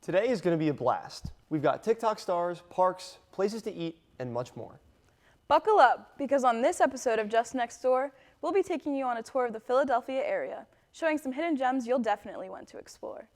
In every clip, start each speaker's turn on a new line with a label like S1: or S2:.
S1: Today is going to be a blast. We've got TikTok stars, parks, places to eat, and much more.
S2: Buckle up, because on this episode of Just Next Door, we'll be taking you on a tour of the Philadelphia area, showing some hidden gems you'll definitely want to explore.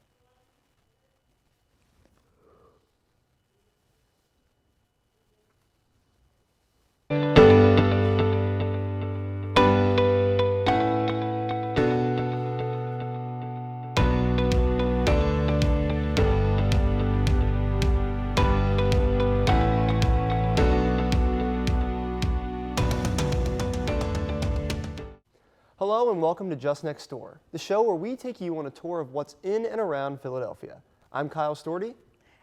S1: Hello and welcome to Just Next Door, the show where we take you on a tour of what's in and around Philadelphia. I'm Kyle Storty.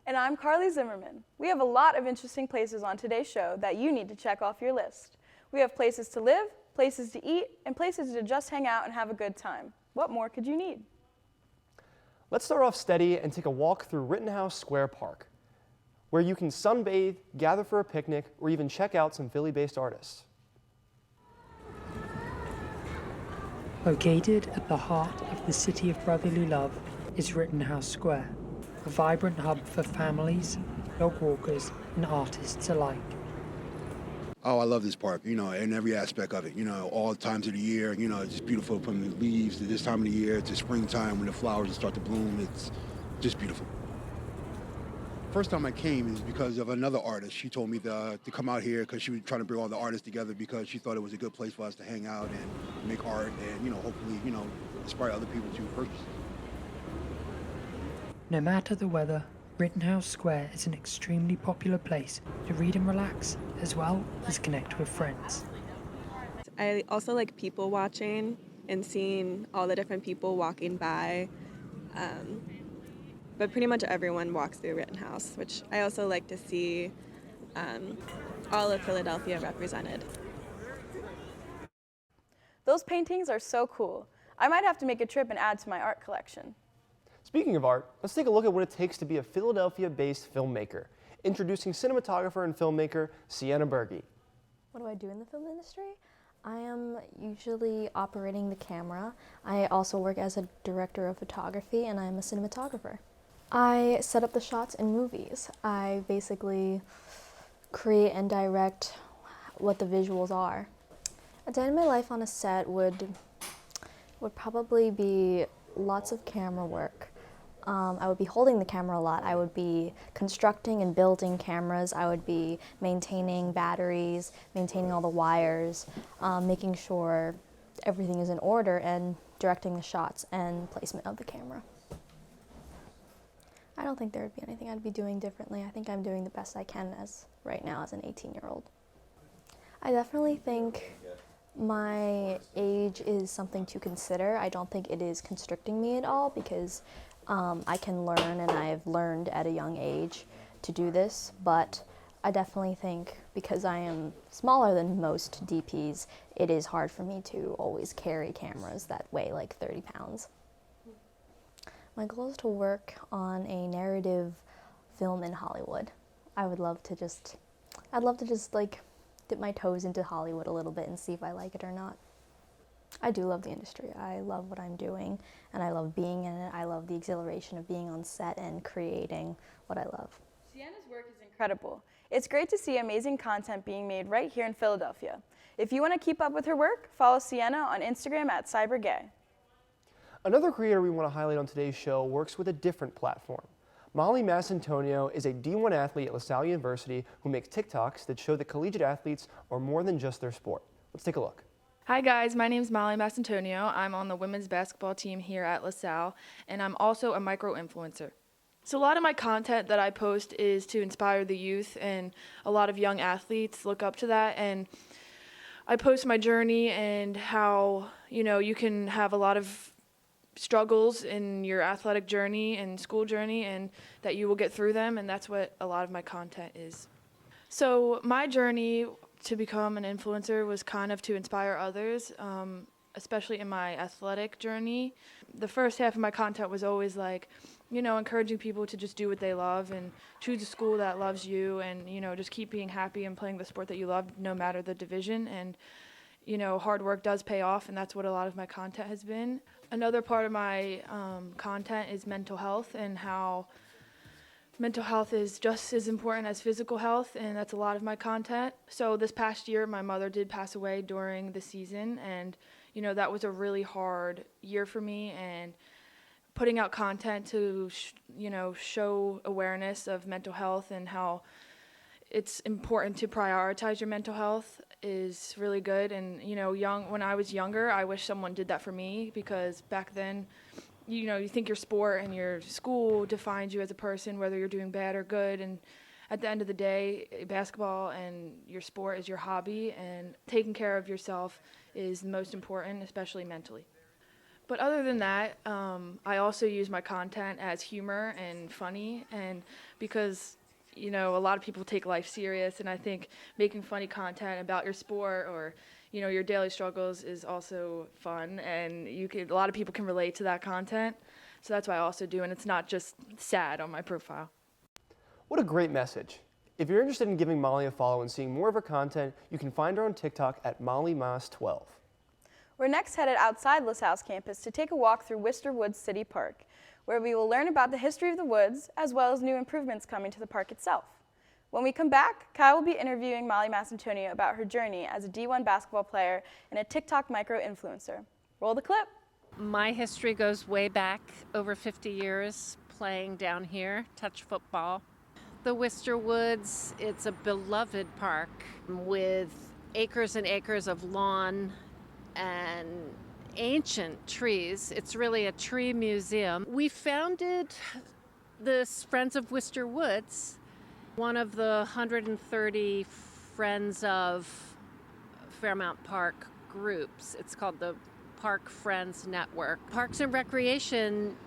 S2: And I'm Carly Zimmerman. We have a lot of interesting places on today's show that you need to check off your list. We have places to live, places to eat, and places to just hang out and have a good time. What more could you need?
S1: Let's start off steady and take a walk through Rittenhouse Square Park, where you can sunbathe, gather for a picnic, or even check out some Philly-based artists.
S3: Located at the heart of the city of brotherly love is Rittenhouse Square, a vibrant hub for families, dog walkers, and artists alike.
S4: Oh, I love this park, and every aspect of it, all times of the year, it's just beautiful from the leaves to this time of the year to springtime when the flowers start to bloom. It's just beautiful. First time I came is because of another artist. She told me to come out here because she was trying to bring all the artists together because she thought it was a good place for us to hang out and make art and, hopefully, inspire other people to purchase.
S3: No matter the weather, Rittenhouse Square is an extremely popular place to read and relax, as well as connect with friends.
S5: I also like people watching and seeing all the different people walking by. But pretty much everyone walks through Rittenhouse, which I also like to see all of Philadelphia represented.
S2: Those paintings are so cool. I might have to make a trip and add to my art collection.
S1: Speaking of art, let's take a look at what it takes to be a Philadelphia-based filmmaker. Introducing cinematographer and filmmaker Sienna Berge.
S6: What do I do in the film industry? I am usually operating the camera. I also work as a director of photography, and I'm a cinematographer. I set up the shots in movies. I basically create and direct what the visuals are. A day in my life on a set would probably be lots of camera work. I would be holding the camera a lot. I would be constructing and building cameras. I would be maintaining batteries, maintaining all the wires, making sure everything is in order, and directing the shots and placement of the camera. I don't think there would be anything I'd be doing differently. I think I'm doing the best I can right now as an 18-year-old. I definitely think my age is something to consider. I don't think it is constricting me at all because I can learn, and I've learned at a young age to do this, but I definitely think because I am smaller than most DPs, it is hard for me to always carry cameras that weigh like 30 pounds. My goal is to work on a narrative film in Hollywood. I'd love to just like dip my toes into Hollywood a little bit and see if I like it or not. I do love the industry. I love what I'm doing, and I love being in it. I love the exhilaration of being on set and creating what I love.
S2: Sienna's work is incredible. It's great to see amazing content being made right here in Philadelphia. If you want to keep up with her work, follow Sienna on Instagram at CyberGay.
S1: Another creator we want to highlight on today's show works with a different platform. Molly Massantonio is a D1 athlete at LaSalle University who makes TikToks that show that collegiate athletes are more than just their sport. Let's take a look.
S7: Hi guys, my name is Molly Massantonio. I'm on the women's basketball team here at LaSalle, and I'm also a micro-influencer. So a lot of my content that I post is to inspire the youth, and a lot of young athletes look up to that, and I post my journey and how, you can have a lot of struggles in your athletic journey and school journey, and that you will get through them, and that's what a lot of my content is. So my journey to become an influencer was kind of to inspire others, especially in my athletic journey. The first half of my content was always like, encouraging people to just do what they love and choose a school that loves you, and, just keep being happy and playing the sport that you love no matter the division. And, hard work does pay off, and that's what a lot of my content has been. Another part of my content is mental health and how Mental health is just as important as physical health, and that's a lot of my content. So this past year, my mother did pass away during the season, and that was a really hard year for me, and putting out content to show awareness of mental health and how it's important to prioritize your mental health is really good. And when I was younger, I wish someone did that for me, because back then you think your sport and your school defines you as a person, whether you're doing bad or good. And at the end of the day, basketball and your sport is your hobby, and taking care of yourself is the most important, especially mentally. But other than that, I also use my content as humor and funny, and because a lot of people take life serious, and I think making funny content about your sport or your daily struggles is also fun, and a lot of people can relate to that content. So that's what I also do, and it's not just sad on my profile.
S1: What a great message. If you're interested in giving Molly a follow and seeing more of her content, you can find her on TikTok at MollyMass12.
S2: We're next headed outside LaSalle's campus to take a walk through Worcester Woods City Park, where we will learn about the history of the woods as well as new improvements coming to the park itself. When we come back, Kyle will be interviewing Molly Massantonio about her journey as a D1 basketball player and a TikTok micro-influencer. Roll the clip.
S8: My history goes way back, over 50 years playing down here, touch football. The Worcester Woods, it's a beloved park with acres and acres of lawn and ancient trees. It's really a tree museum. We founded this Friends of Worcester Woods, one of the 130 Friends of Fairmount Park groups. It's called the Park Friends Network. Parks and Recreation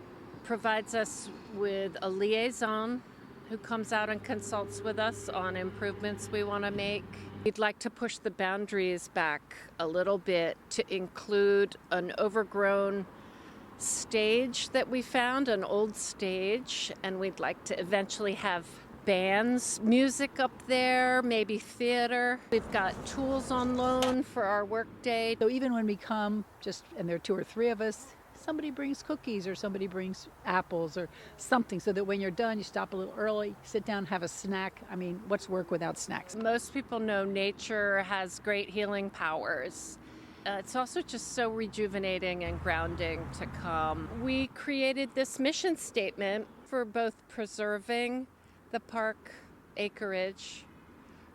S8: provides us with a liaison who comes out and consults with us on improvements we want to make. We'd like to push the boundaries back a little bit to include an overgrown stage that we found, an old stage, and we'd like to eventually have bands, music up there, maybe theater. We've got tools on loan for our work day.
S9: So even when we come, and there are 2 or 3 of us, somebody brings cookies or somebody brings apples or something, so that when you're done, you stop a little early, sit down, have a snack. I mean, what's work without snacks?
S8: Most people know nature has great healing powers. It's also just so rejuvenating and grounding to come. We created this mission statement for both preserving the park acreage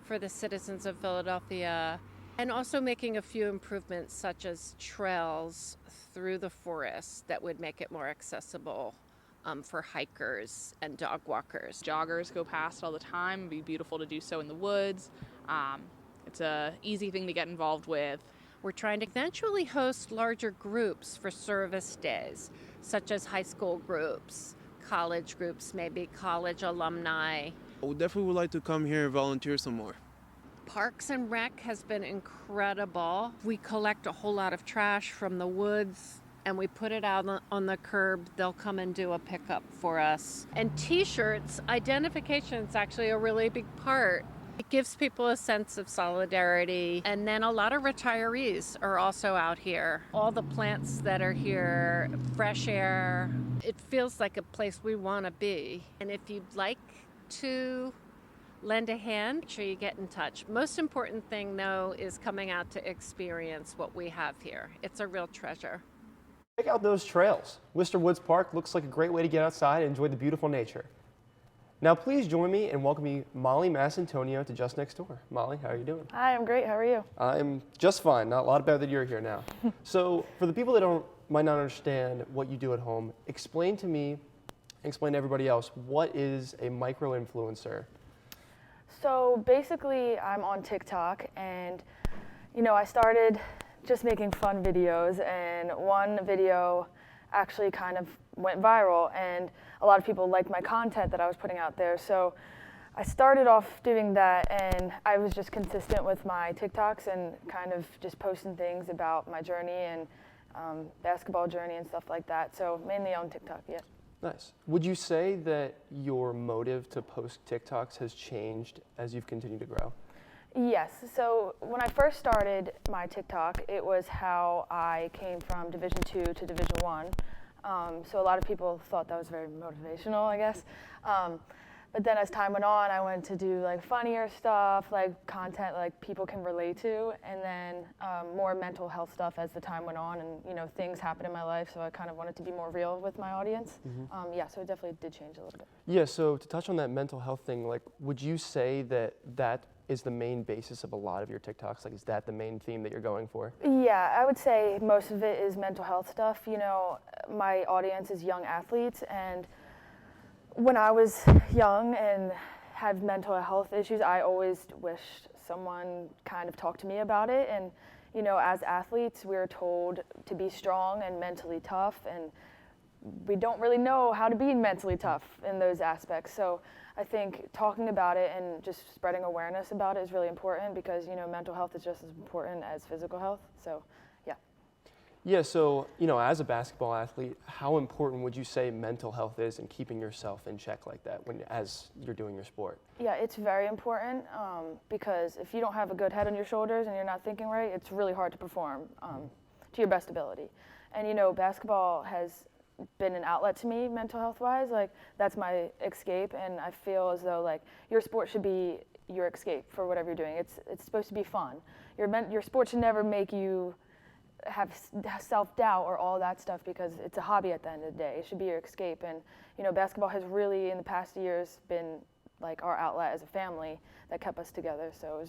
S8: for the citizens of Philadelphia, and also making a few improvements such as trails through the forest that would make it more accessible for hikers and dog walkers.
S10: Joggers go past all the time. It'd be beautiful to do so in the woods. It's an easy thing to get involved with.
S8: We're trying to eventually host larger groups for service days, such as high school groups, college groups, maybe college alumni.
S11: We definitely would like to come here and volunteer some more.
S8: Parks and Rec has been incredible. We collect a whole lot of trash from the woods and we put it out on the curb. They'll come and do a pickup for us. And t-shirts, identification is actually a really big part. It gives people a sense of solidarity. And then a lot of retirees are also out here. All the plants that are here, fresh air. It feels like a place we want to be. And if you'd like to lend a hand, make sure you get in touch. Most important thing, though, is coming out to experience what we have here. It's a real treasure.
S1: Check out those trails. Worcester Woods Park looks like a great way to get outside and enjoy the beautiful nature. Now please join me in welcoming Molly Massantonio to Just Next Door. Molly, how are you doing?
S2: Hi, I'm great. How are you?
S1: I'm just fine. Not a lot better that you're here now. So for the people that might not understand what you do at home, explain to me, explain to everybody else, what is a micro-influencer?
S12: So basically I'm on TikTok and I started just making fun videos, and one video actually kind of went viral and a lot of people liked my content that I was putting out there. So I started off doing that and I was just consistent with my TikToks and kind of just posting things about my journey and basketball journey and stuff like that. So mainly on TikTok, yeah.
S1: Nice. Would you say that your motive to post TikToks has changed as you've continued to grow?
S12: Yes. So when I first started my TikTok, it was how I came from Division II to Division I. So a lot of people thought that was very motivational, I guess. But then as time went on, I went to do like funnier stuff, like content like people can relate to, and then more mental health stuff as the time went on, and things happened in my life, so I kind of wanted to be more real with my audience. Yeah, so it definitely did change a little bit.
S1: Yeah, so to touch on that mental health thing, like, would you say that that is the main basis of a lot of your TikToks? Like, is that the main theme that you're going for?
S12: Yeah, I would say most of it is mental health stuff. My audience is young athletes, and when I was young and had mental health issues, I always wished someone kind of talked to me about it. And, as athletes, we're told to be strong and mentally tough, and we don't really know how to be mentally tough in those aspects. So I think talking about it and just spreading awareness about it is really important, because, mental health is just as important as physical health. So, yeah.
S1: Yeah, so, as a basketball athlete, how important would you say mental health is in keeping yourself in check like that as you're doing your sport?
S12: Yeah, it's very important, because if you don't have a good head on your shoulders and you're not thinking right, it's really hard to perform to your best ability. And, basketball has been an outlet to me mental health wise. Like, that's my escape, and I feel as though like your sport should be your escape for whatever you're doing. It's supposed to be fun. Your sport should never make you have self-doubt or all that stuff, because it's a hobby at the end of the day. It should be your escape. And basketball has really in the past years been like our outlet as a family that kept us together. So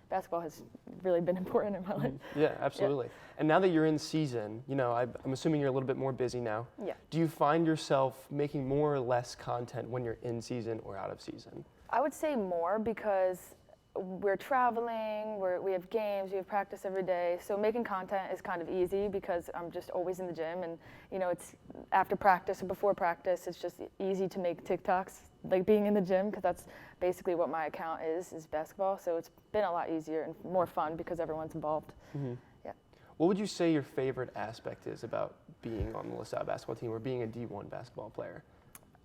S12: basketball has really been important in my life.
S1: Yeah, absolutely. Yeah. And now that you're in season, I'm assuming you're a little bit more busy now.
S12: Yeah.
S1: Do you find yourself making more or less content when you're in season or out of season?
S12: I would say more, because we're traveling, we have games, we have practice every day. So making content is kind of easy, because I'm just always in the gym, and it's after practice or before practice, it's just easy to make TikToks, like being in the gym, because that's basically what my account is basketball. So it's been a lot easier and more fun because everyone's involved.
S1: Mm-hmm.
S12: Yeah.
S1: What would you say your favorite aspect is about being on the LaSalle basketball team or being a D1 basketball player?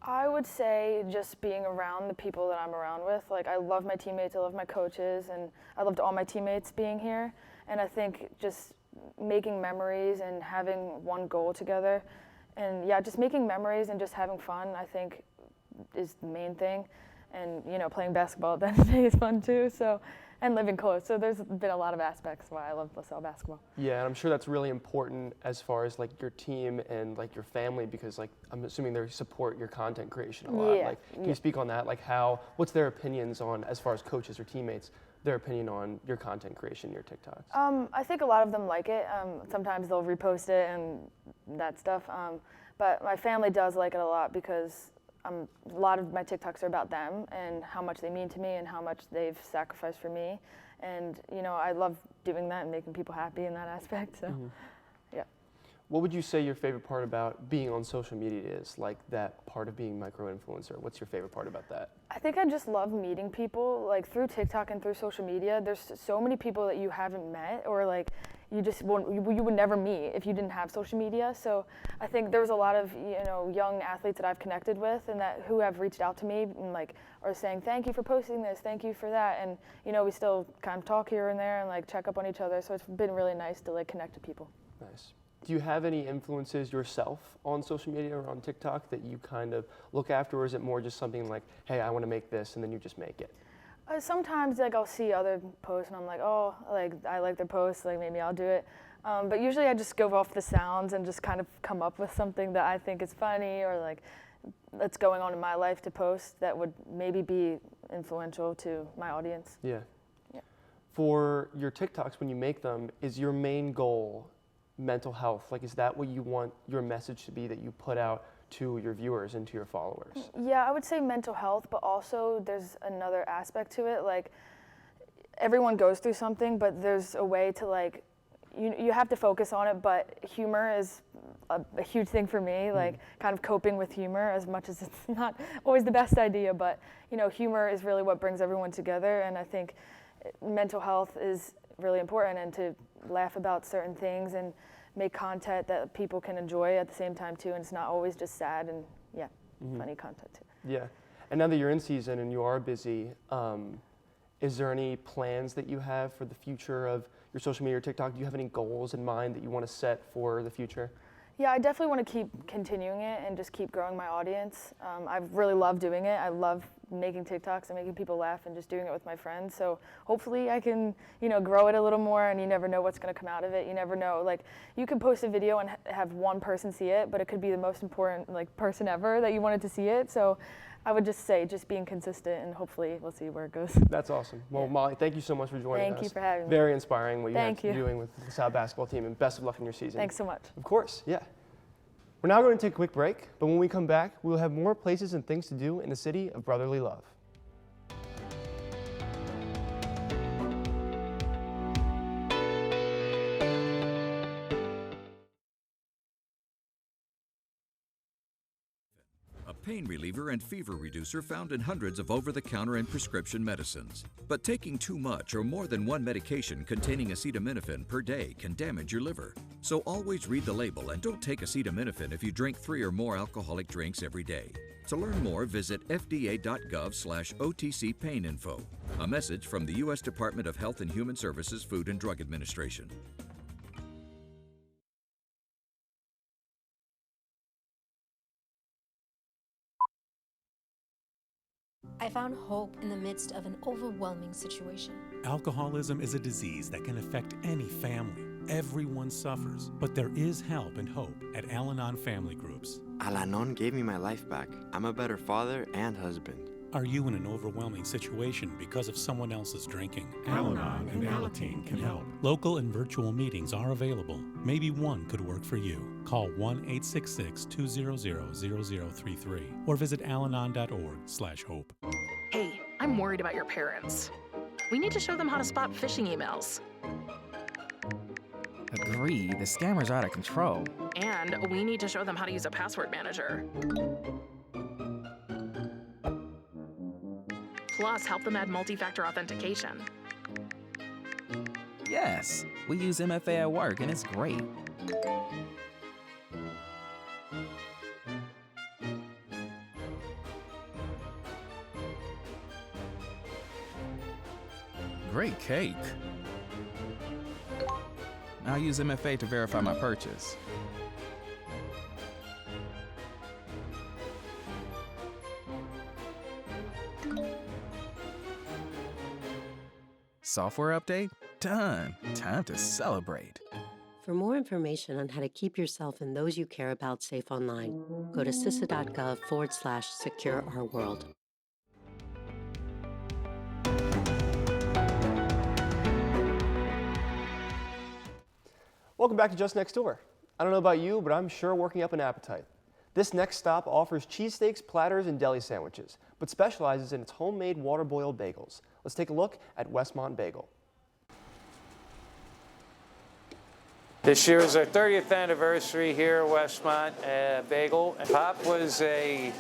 S12: I would say just being around the people that I'm around with. Like, I love my teammates, I love my coaches, and I loved all my teammates being here. And I think just making memories and having one goal together, and yeah, just making memories and just having fun, I think is the main thing. And playing basketball at the end of the day is fun too. So, and living close. So there's been a lot of aspects why I love LaSalle basketball.
S1: Yeah, and I'm sure that's really important as far as like your team and like your family, because like I'm assuming they support your content creation a lot.
S12: Yeah.
S1: Like, can you speak on that? Like, what's their opinions on, as far as coaches or teammates, their opinion on your content creation, your TikToks?
S12: I think a lot of them like it. Sometimes they'll repost it and that stuff. But my family does like it a lot, because a lot of my TikToks are about them and how much they mean to me and how much they've sacrificed for me. And, I love doing that and making people happy in that aspect. So, yeah.
S1: What would you say your favorite part about being on social media is, like that part of being micro-influencer? What's your favorite part about that?
S12: I think I just love meeting people, like through TikTok and through social media. There's so many people that you haven't met, or like you would never meet if you didn't have social media. So I think there's a lot of young athletes that I've connected with and who have reached out to me and like are saying thank you for posting this, thank you for that, and we still kind of talk here and there and like check up on each other. So it's been really nice to like connect to people.
S1: Nice. Do you have any influences yourself on social media or on TikTok that you kind of look after, or is it more just something like, hey, I want to make this, and then you just make it?
S12: Sometimes like I'll see other posts and I'm like, oh, like I like their posts, like maybe I'll do it. But usually I just go off the sounds and just kind of come up with something that I think is funny or like that's going on in my life to post that would maybe be influential to my audience.
S1: Yeah. For your TikToks, when you make them, is your main goal mental health? Like, is that what you want your message to be that you put out to your viewers and to your followers?
S12: Yeah, I would say mental health, but also there's another aspect to it. Like, everyone goes through something, but there's a way to like, you have to focus on it, but humor is a huge thing for me, like kind of coping with humor, as much as it's not always the best idea, but humor is really what brings everyone together, and I think mental health is really important, and to laugh about certain things and make content that people can enjoy at the same time too, and it's not always just sad and funny content too.
S1: Yeah, and now that you're in season and you are busy, is there any plans that you have for the future of your social media or TikTok? Do you have any goals in mind that you want to set for the future?
S12: Yeah, I definitely want to keep continuing it and just keep growing my audience. I really love doing it. I love making TikToks and making people laugh and just doing it with my friends. So hopefully I can, grow it a little more, and you never know what's going to come out of it. You never know. Like, you can post a video and have one person see it, but it could be the most important person ever that you wanted to see it. So I would just say just being consistent, and hopefully we'll see where it goes.
S1: That's awesome. Well, Molly, thank you so much for joining us.
S12: Thank you for having me.
S1: Very inspiring what you
S12: Thank
S1: have
S12: you.
S1: doing with the LaSalle basketball team, and best of luck in your season.
S12: Thanks so much.
S1: Of course, yeah. We're now going to take a quick break, but when we come back, we will have more places and things to do in the city of brotherly love.
S13: A pain reliever and fever reducer found in hundreds of over-the-counter and prescription medicines. But taking too much or more than one medication containing acetaminophen per day can damage your liver. So always read the label and don't take acetaminophen if you drink 3 or more alcoholic drinks every day. To learn more, visit fda.gov/OTC pain info. A message from the U.S. Department of Health and Human Services Food and Drug Administration.
S14: I found hope in the midst of an overwhelming situation.
S15: Alcoholism is a disease that can affect any family. Everyone suffers, but there is help and hope at Al-Anon Family Groups.
S16: Al-Anon gave me my life back. I'm a better father and husband.
S15: Are you in an overwhelming situation because of someone else's drinking? Al-Anon and Alateen can help. Local and virtual meetings are available. Maybe one could work for you. Call 1-866-200-0033 or visit alanon.org/hope.
S17: Hey, I'm worried about your parents. We need to show them how to spot phishing emails.
S18: Agree, the scammers are out of control.
S17: And we need to show them how to use a password manager. Plus, help them add multi-factor authentication.
S18: Yes, we use MFA at work and it's great. Great cake. I'll use MFA to verify my purchase. Software update? Done. Time to celebrate.
S19: For more information on how to keep yourself and those you care about safe online, go to CISA.gov/secure our world.
S1: Welcome back to Just Next Door. I don't know about you, but I'm sure working up an appetite. This next stop offers cheesesteaks, platters, and deli sandwiches, but specializes in its homemade water-boiled bagels. Let's take a look at Westmont Bagel.
S20: This year is our 30th anniversary here at Westmont Bagel. Pop was a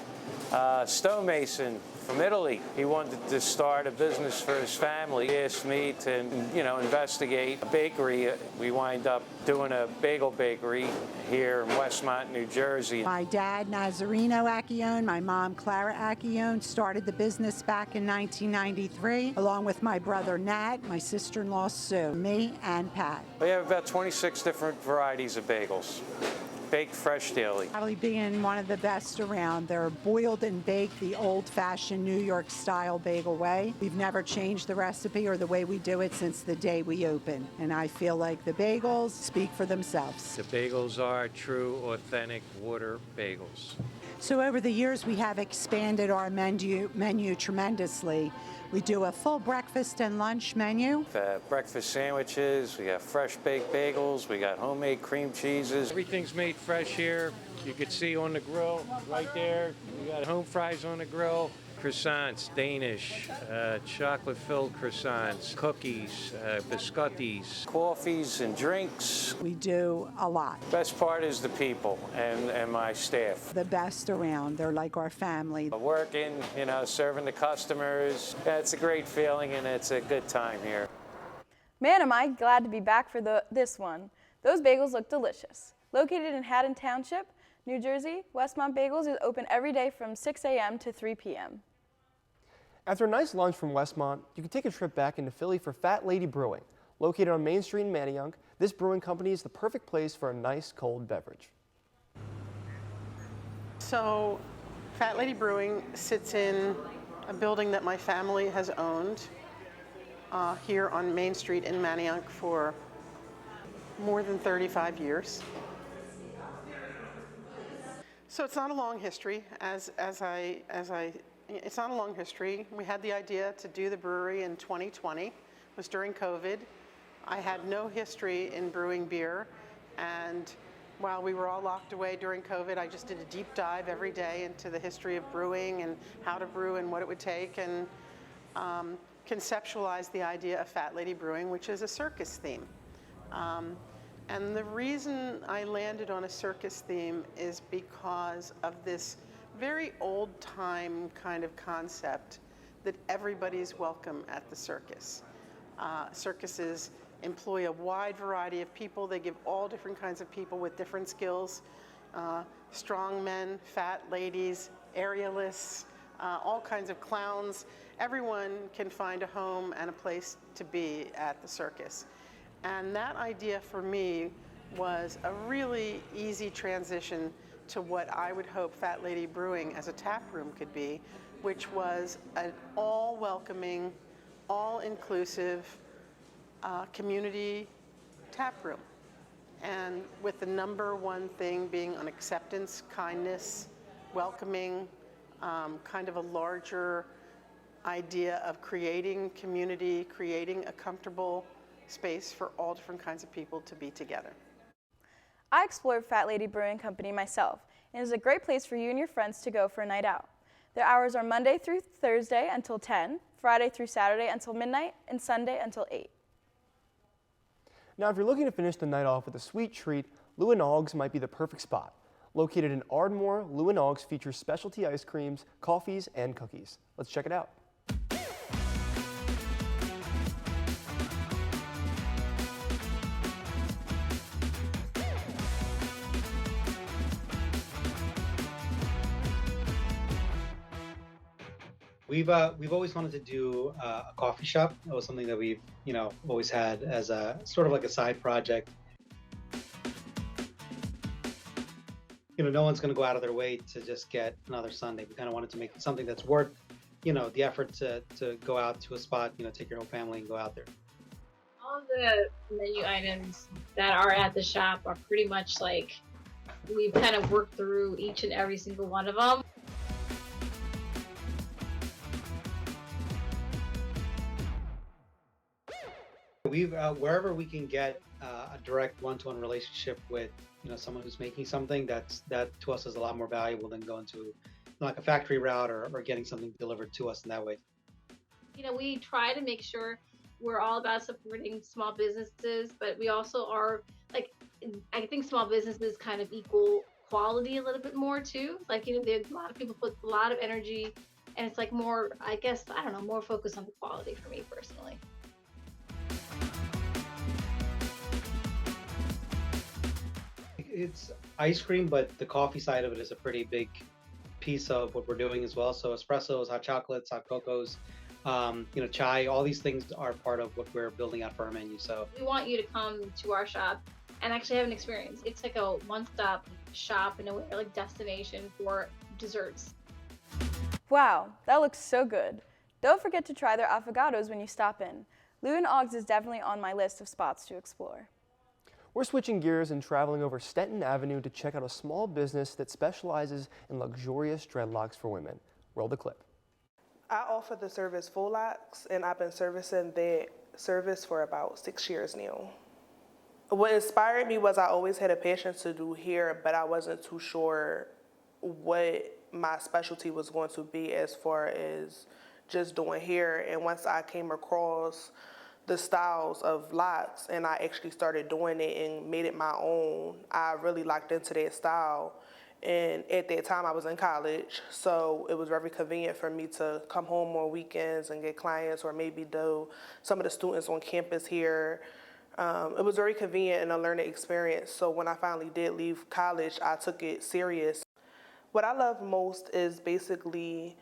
S20: stonemason from Italy. He wanted to start a business for his family. He asked me to, investigate a bakery. We wind up doing a bagel bakery here in Westmont, New Jersey.
S21: My dad, Nazareno Accione, my mom, Clara Accione, started the business back in 1993, along with my brother, Nat, my sister-in-law, Sue, me, and Pat.
S20: We have about 26 different varieties of bagels. Baked fresh daily.
S21: Probably being one of the best around. They're boiled and baked the old-fashioned New York style bagel way. We've never changed the recipe or the way we do it since the day we opened. And I feel like the bagels speak for themselves.
S20: The bagels are true, authentic water bagels.
S21: So over the years, we have expanded our menu tremendously. We do a full breakfast and lunch menu.
S20: Breakfast sandwiches, we got fresh baked bagels, we got homemade cream cheeses. Everything's made fresh here. You can see on the grill right there. We got home fries on the grill. Croissants, Danish, chocolate-filled croissants, cookies, biscottis, coffees and drinks.
S21: We do a lot.
S20: Best part is the people and my staff.
S21: The best around. They're like our family.
S20: Working, serving the customers. Yeah, it's a great feeling and it's a good time here.
S2: Man, am I glad to be back for this one. Those bagels look delicious. Located in Haddon Township, New Jersey, Westmont Bagels is open every day from 6 a.m. to 3 p.m.
S1: After a nice lunch from Westmont, you can take a trip back into Philly for Fat Lady Brewing. Located on Main Street in Manayunk, this brewing company is the perfect place for a nice cold beverage.
S4: So, Fat Lady Brewing sits in a building that my family has owned here on Main Street in Manayunk for more than 35 years. So it's not a long history. It's not a long history. We had the idea to do the brewery in 2020. It was during COVID. I had no history in brewing beer, and while we were all locked away during COVID, I just did a deep dive every day into the history of brewing and how to brew and what it would take, and conceptualized the idea of Fat Lady Brewing, which is a circus theme. And the reason I landed on a circus theme is because of this very old-time kind of concept that everybody's welcome at the circus. Circuses employ a wide variety of people. They give all different kinds of people with different skills, strong men, fat ladies, aerialists, all kinds of clowns. Everyone can find a home and a place to be at the circus. And that idea for me was a really easy transition to what I would hope Fat Lady Brewing as a tap room could be, which was an all-welcoming, all-inclusive community tap room. And with the number one thing being on acceptance, kindness, welcoming, kind of a larger idea of creating community, creating a comfortable space for all different kinds of people to be together.
S2: I explored Fat Lady Brewing Company myself, and it is a great place for you and your friends to go for a night out. Their hours are Monday through Thursday until 10, Friday through Saturday until midnight, and Sunday until 8.
S1: Now, if you're looking to finish the night off with a sweet treat, Lou & Oggs might be the perfect spot. Located in Ardmore, Lou & Oggs features specialty ice creams, coffees, and cookies. Let's check it out.
S22: We've always wanted to do a coffee shop. That was something that we've always had as a sort of like a side project. No one's going to go out of their way to just get another sundae. We kind of wanted to make it something that's worth the effort to go out to a spot, take your whole family and go out there.
S23: All of the menu items that are at the shop are pretty much like we've kind of worked through each and every single one of them.
S22: We've wherever we can get a direct one-to-one relationship with someone who's making something, that to us is a lot more valuable than going to like a factory route or getting something delivered to us in that way.
S23: We try to make sure we're all about supporting small businesses, but we also are I think small businesses kind of equal quality a little bit more too. There's a lot of people put a lot of energy, and it's more, more focused on the quality for me personally.
S22: It's ice cream, but the coffee side of it is a pretty big piece of what we're doing as well. So espressos, hot chocolates, hot cocos, chai, all these things are part of what we're building out for our menu. So
S23: we want you to come to our shop and actually have an experience. It's like a one-stop shop in a way, like destination for desserts.
S2: Wow, that looks so good. Don't forget to try their affogatos when you stop in. Lou & Oggs is definitely on my list of spots to explore.
S1: We're switching gears and traveling over Stenton Avenue to check out a small business that specializes in luxurious dreadlocks for women. Roll the clip.
S24: I offer the service full locks, and I've been servicing the service for about 6 years now. What inspired me was I always had a passion to do hair, but I wasn't too sure what my specialty was going to be as far as just doing hair. And once I came across the styles of locks and I actually started doing it and made it my own, I really locked into that style. And at that time I was in college, so it was very convenient for me to come home on weekends and get clients, or maybe do some of the students on campus here. It was very convenient and a learning experience. So when I finally did leave college, I took it serious. What I love most is basically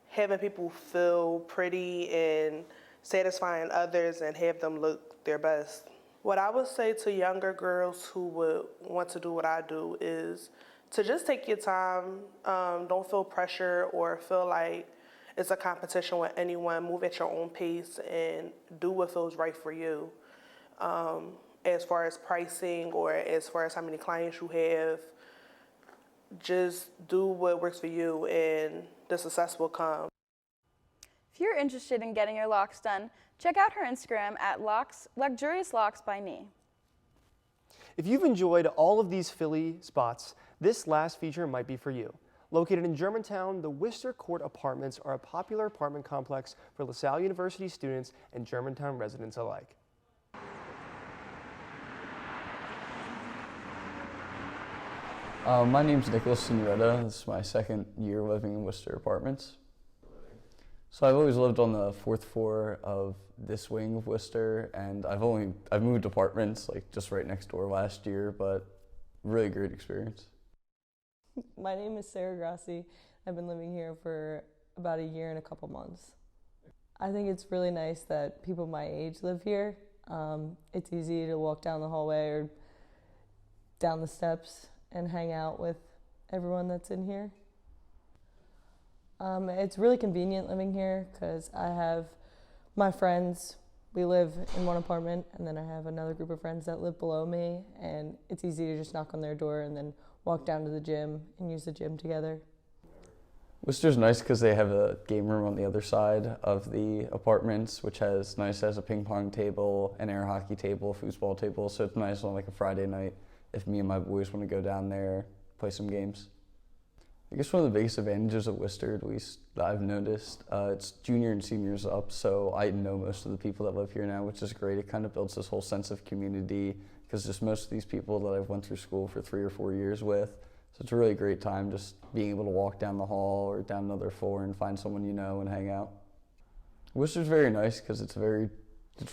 S24: having people feel pretty and satisfying others and have them look their best. What I would say to younger girls who would want to do what I do is to just take your time. Don't feel pressure or feel like it's a competition with anyone. Move at your own pace and do what feels right for you. As far as pricing or as far as how many clients you have, just do what works for you and the success will come.
S2: If you're interested in getting your locks done, check out her Instagram at Luxurious Locks by Nee.
S1: If you've enjoyed all of these Philly spots, this last feature might be for you. Located in Germantown, the Worcester Court Apartments are a popular apartment complex for LaSalle University students and Germantown residents alike.
S3: My name's Nicholas Signoretta. This is my second year living in Worcester Apartments. So I've always lived on the 4th floor of this wing of Worcester, and I've moved apartments like just right next door last year, but really great experience.
S5: My name is Sarah Grassi. I've been living here for about a year and a couple months. I think it's really nice that people my age live here. It's easy to walk down the hallway or down the steps and hang out with everyone that's in here. It's really convenient living here because I have my friends. We live in one apartment, and then I have another group of friends that live below me, and it's easy to just knock on their door and then walk down to the gym and use the gym together.
S3: Worcester's nice because they have a game room on the other side of the apartments, which has a ping pong table, an air hockey table, foosball table, so it's nice on like a Friday night if me and my boys want to go down there, play some games. I guess one of the biggest advantages of Worcester, at least that I've noticed, it's junior and seniors up, so I know most of the people that live here now, which is great. It kind of builds this whole sense of community, because just most of these people that I've went through school for 3 or 4 years with, so it's a really great time just being able to walk down the hall or down another floor and find someone you know and hang out. Worcester's very nice because it's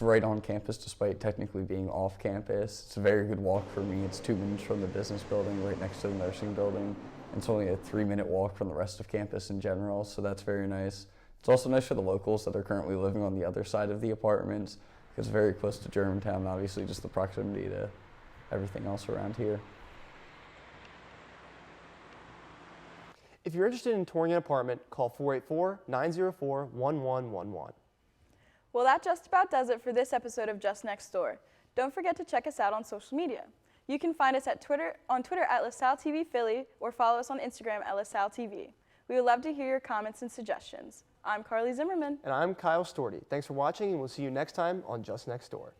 S3: right on campus despite technically being off campus. It's a very good walk for me. It's 2 minutes from the business building right next to the nursing building. It's only a 3-minute walk from the rest of campus in general, so that's very nice. It's also nice for the locals that are currently living on the other side of the apartments, because it's very close to Germantown, obviously just the proximity to everything else around here.
S1: If you're interested in touring an apartment, call 484-904-1111.
S2: Well, that just about does it for this episode of Just Next Door. Don't forget to check us out on social media. You can find us on Twitter at LaSalle TV Philly or follow us on Instagram at LaSalle TV. We would love to hear your comments and suggestions. I'm Carly Zimmerman.
S1: And I'm Kyle Storty. Thanks for watching, and we'll see you next time on Just Next Door.